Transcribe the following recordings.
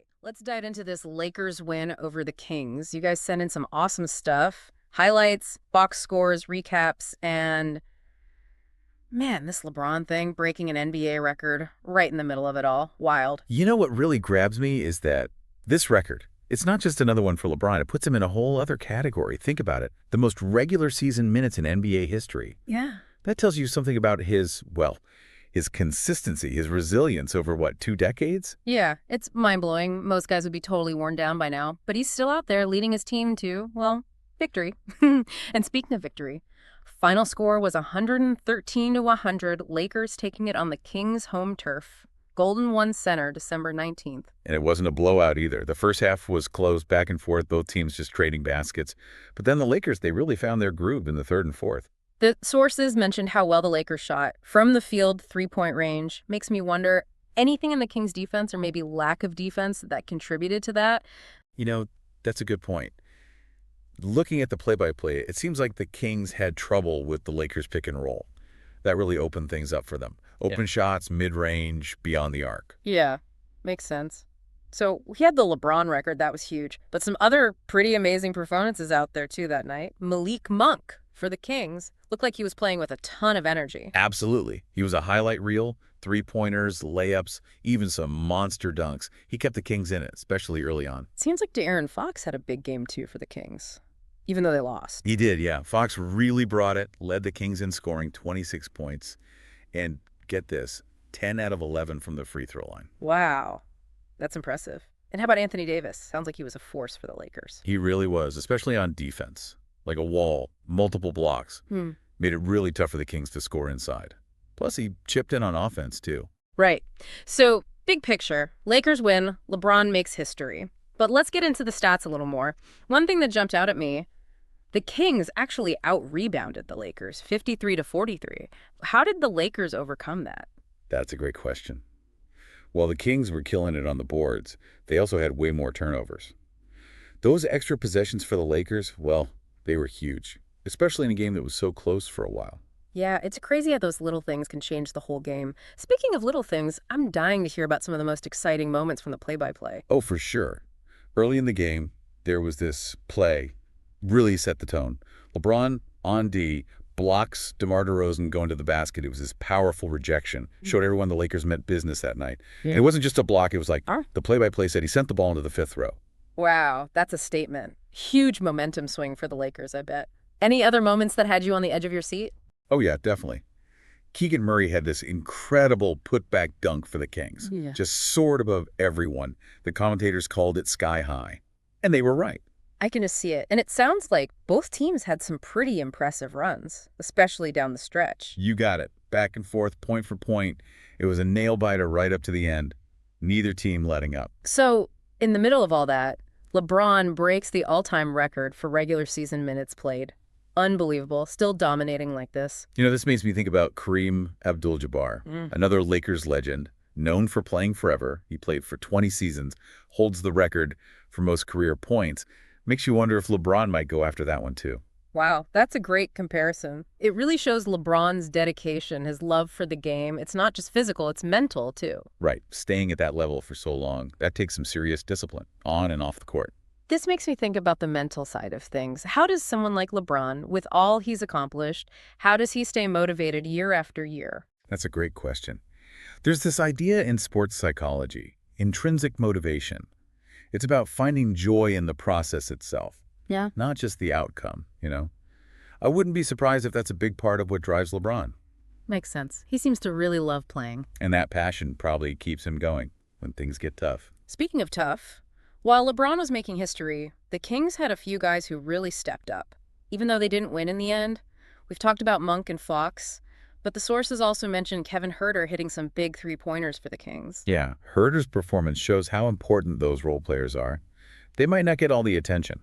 right, let's dive into this Lakers win over the Kings. You guys sent in some awesome stuff. Highlights, box scores, recaps, and man, this LeBron thing, breaking an NBA record right in the middle of it all. Wild. You know what really grabs me is that this record, it's not just another one for LeBron. It puts him in a whole other category. Think about it. The most regular season minutes in NBA history. Yeah. That tells you something about his, well, his consistency, his resilience over, what, 2 decades? Yeah, it's mind-blowing. Most guys would be totally worn down by now. But he's still out there leading his team to, well, victory. And speaking of victory, final score was 113-100, Lakers taking it on the Kings' home turf. Golden won center December 19th. And it wasn't a blowout either. The first half was close, back and forth, both teams just trading baskets. But then the Lakers, they really found their groove in the third and fourth. The sources mentioned how well the Lakers shot. From the field, three-point range. Makes me wonder, anything in the Kings' defense or maybe lack of defense that contributed to that? You know, that's a good point. Looking at the play-by-play, it seems like the Kings had trouble with the Lakers pick and roll. That really opened things up for them. Open shots, mid-range, beyond the arc. Yeah, makes sense. So he had the LeBron record. That was huge. But some other pretty amazing performances out there, too, that night. Malik Monk for the Kings looked like he was playing with a ton of energy. Absolutely. He was a highlight reel, three-pointers, layups, even some monster dunks. He kept the Kings in it, especially early on. Seems like De'Aaron Fox had a big game, too, for the Kings, even though they lost. He did, yeah. Fox really brought it, led the Kings in scoring 26 points. And get this, 10 out of 11 from the free throw line. Wow, that's impressive. And how about Anthony Davis? Sounds like he was a force for the Lakers. He really was, especially on defense. Like a wall, multiple blocks. Made it really tough for the Kings to score inside. Plus, he chipped in on offense, too. Right. So, big picture, Lakers win, LeBron makes history. But let's get into the stats a little more. One thing that jumped out at me, the Kings actually out-rebounded the Lakers, 53-43. How did the Lakers overcome that? That's a great question. While the Kings were killing it on the boards, they also had way more turnovers. Those extra possessions for the Lakers, well, they were huge, especially in a game that was so close for a while. Yeah, it's crazy how those little things can change the whole game. Speaking of little things, I'm dying to hear about some of the most exciting moments from the play-by-play. Oh, for sure. Early in the game, there was this play, really set the tone. LeBron on D blocks DeMar DeRozan going to the basket. It was this powerful rejection. Showed everyone the Lakers meant business that night. Yeah. And it wasn't just a block. It was like the play-by-play said he sent the ball into the fifth row. Wow, that's a statement. Huge momentum swing for the Lakers, I bet. Any other moments that had you on the edge of your seat? Oh, yeah, definitely. Keegan Murray had this incredible putback dunk for the Kings. Yeah. Just soared above everyone. The commentators called it sky high. And they were right. I can just see it. And it sounds like both teams had some pretty impressive runs, especially down the stretch. You got it. Back and forth, point for point. It was a nail-biter right up to the end. Neither team letting up. So, in the middle of all that, LeBron breaks the all-time record for regular season minutes played. Unbelievable. Still dominating like this. You know, this makes me think about Kareem Abdul-Jabbar, another Lakers legend, known for playing forever. He played for 20 seasons, holds the record for most career points. Makes you wonder if LeBron might go after that one, too. Wow, that's a great comparison. It really shows LeBron's dedication, his love for the game. It's not just physical, it's mental, too. Right. Staying at that level for so long, that takes some serious discipline, on and off the court. This makes me think about the mental side of things. How does someone like LeBron, with all he's accomplished, how does he stay motivated year after year? That's a great question. There's this idea in sports psychology, intrinsic motivation. It's about finding joy in the process itself. Yeah. Not just the outcome, you know? I wouldn't be surprised if that's a big part of what drives LeBron. Makes sense. He seems to really love playing. And that passion probably keeps him going when things get tough. Speaking of tough, while LeBron was making history, the Kings had a few guys who really stepped up. Even though they didn't win in the end, we've talked about Monk and Fox, but the sources also mentioned Kevin Huerter hitting some big three-pointers for the Kings. Yeah, Huerter's performance shows how important those role players are. They might not get all the attention,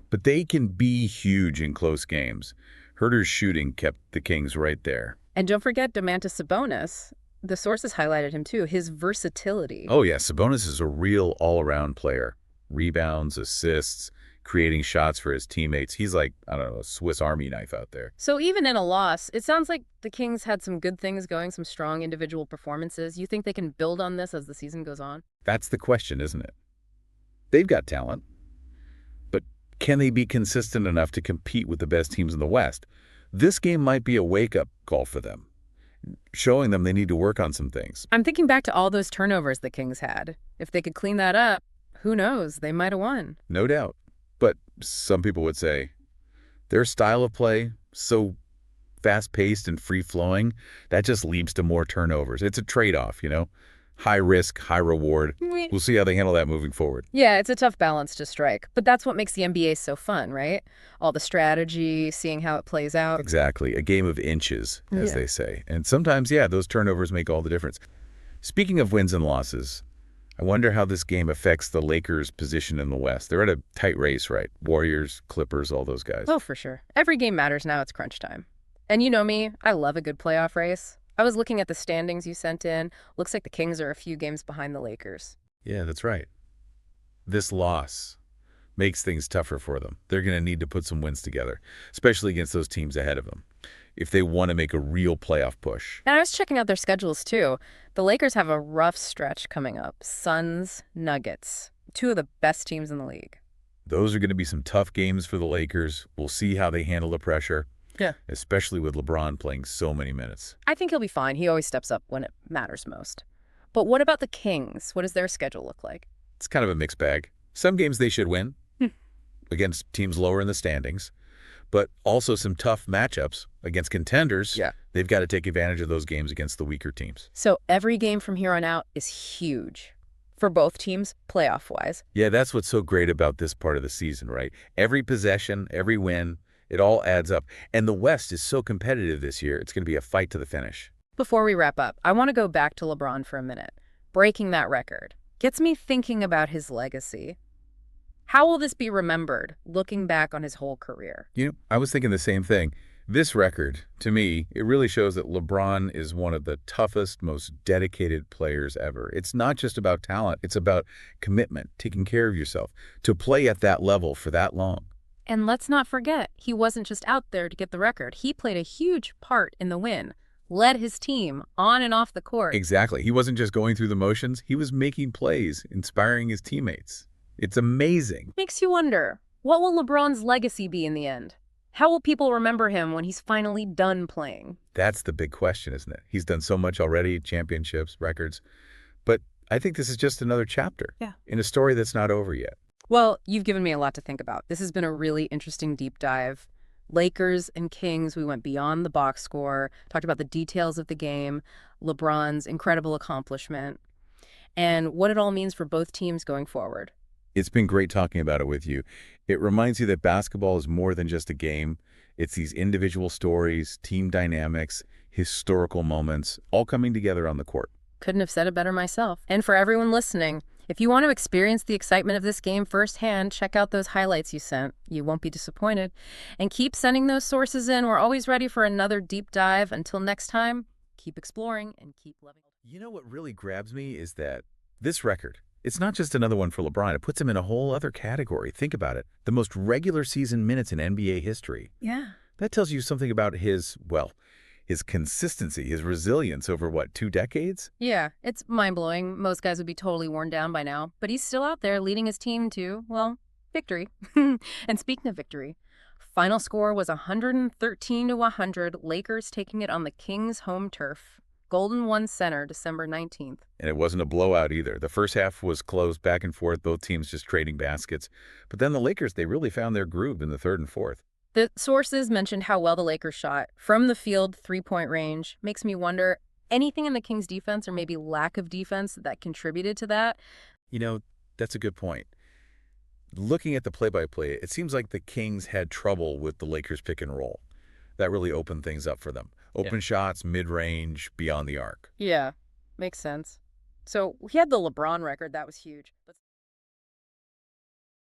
but they can be huge in close games. Huerter's shooting kept the Kings right there. And don't forget Domantas Sabonis. The sources highlighted him too, his versatility. Oh yeah, Sabonis is a real all-around player. Rebounds, assists, creating shots for his teammates. He's like, I don't know, a Swiss Army knife out there. So even in a loss, it sounds like the Kings had some good things going, some strong individual performances. You think they can build on this as the season goes on? That's the question, isn't it? They've got talent, but can they be consistent enough to compete with the best teams in the West? This game might be a wake-up call for them, showing them they need to work on some things. I'm thinking back to all those turnovers the Kings had. If they could clean that up, who knows? They might have won. No doubt. But some people would say their style of play, so fast-paced and free-flowing, that just leads to more turnovers. It's a trade-off, you know? High risk, high reward. We'll see how they handle that moving forward. Yeah, it's a tough balance to strike. But that's what makes the NBA so fun, right? All the strategy, seeing how it plays out. Exactly. A game of inches, as they say. And sometimes, yeah, those turnovers make all the difference. Speaking of wins and losses, I wonder how this game affects the Lakers' position in the West. They're at a tight race, right? Warriors, Clippers, all those guys. Oh, for sure. Every game matters now. It's crunch time. And you know me, I love a good playoff race. I was looking at the standings you sent in. Looks like the Kings are a few games behind the Lakers. Yeah, that's right. This loss makes things tougher for them. They're going to need to put some wins together, especially against those teams ahead of them, if they want to make a real playoff push. And I was checking out their schedules, too. The Lakers have a rough stretch coming up. Suns, Nuggets, two of the best teams in the league. Those are going to be some tough games for the Lakers. We'll see how they handle the pressure. Yeah. Especially with LeBron playing so many minutes. I think he'll be fine. He always steps up when it matters most. But what about the Kings? What does their schedule look like? It's kind of a mixed bag. Some games they should win against teams lower in the standings, but also some tough matchups against contenders. Yeah. They've got to take advantage of those games against the weaker teams. So every game from here on out is huge for both teams, playoff-wise. Yeah, that's what's so great about this part of the season, right? Every possession, every win, it all adds up. And the West is so competitive this year, it's going to be a fight to the finish. Before we wrap up, I want to go back to LeBron for a minute. Breaking that record gets me thinking about his legacy. How will this be remembered, looking back on his whole career? You know, I was thinking the same thing. This record, to me, it really shows that LeBron is one of the toughest, most dedicated players ever. It's not just about talent. It's about commitment, taking care of yourself, to play at that level for that long. And let's not forget, he wasn't just out there to get the record. He played a huge part in the win, led his team on and off the court. Exactly. He wasn't just going through the motions. He was making plays, inspiring his teammates. It's amazing. Makes you wonder, what will LeBron's legacy be in the end? How will people remember him when he's finally done playing? That's the big question, isn't it? He's done so much already, championships, records. But I think this is just another chapter in a story that's not over yet. Well, you've given me a lot to think about. This has been a really interesting deep dive. Lakers and Kings, we went beyond the box score, talked about the details of the game, LeBron's incredible accomplishment, and what it all means for both teams going forward. It's been great talking about it with you. It reminds you that basketball is more than just a game. It's these individual stories, team dynamics, historical moments, all coming together on the court. Couldn't have said it better myself. And for everyone listening, if you want to experience the excitement of this game firsthand, check out those highlights you sent. You won't be disappointed. And keep sending those sources in. We're always ready for another deep dive. Until next time, keep exploring and keep loving. You know what really grabs me is that this record, it's not just another one for LeBron. It puts him in a whole other category. Think about it. The most regular season minutes in NBA history. Yeah. That tells you something about his, well, his consistency, his resilience over, what, 2 decades? Yeah, it's mind-blowing. Most guys would be totally worn down by now. But he's still out there leading his team to, well, victory. And speaking of victory, final score was 113-100, Lakers taking it on the Kings' home turf. Golden won center December 19th. And it wasn't a blowout either. The first half was close, back and forth, both teams just trading baskets. But then the Lakers, they really found their groove in the third and fourth. The sources mentioned how well the Lakers shot from the field, three-point range. Makes me wonder, anything in the Kings' defense or maybe lack of defense that contributed to that? You know, that's a good point. Looking at the play-by-play, it seems like the Kings had trouble with the Lakers pick and roll. That really opened things up for them. Open shots, mid-range, beyond the arc. Yeah, makes sense. So he had the LeBron record. That was huge. But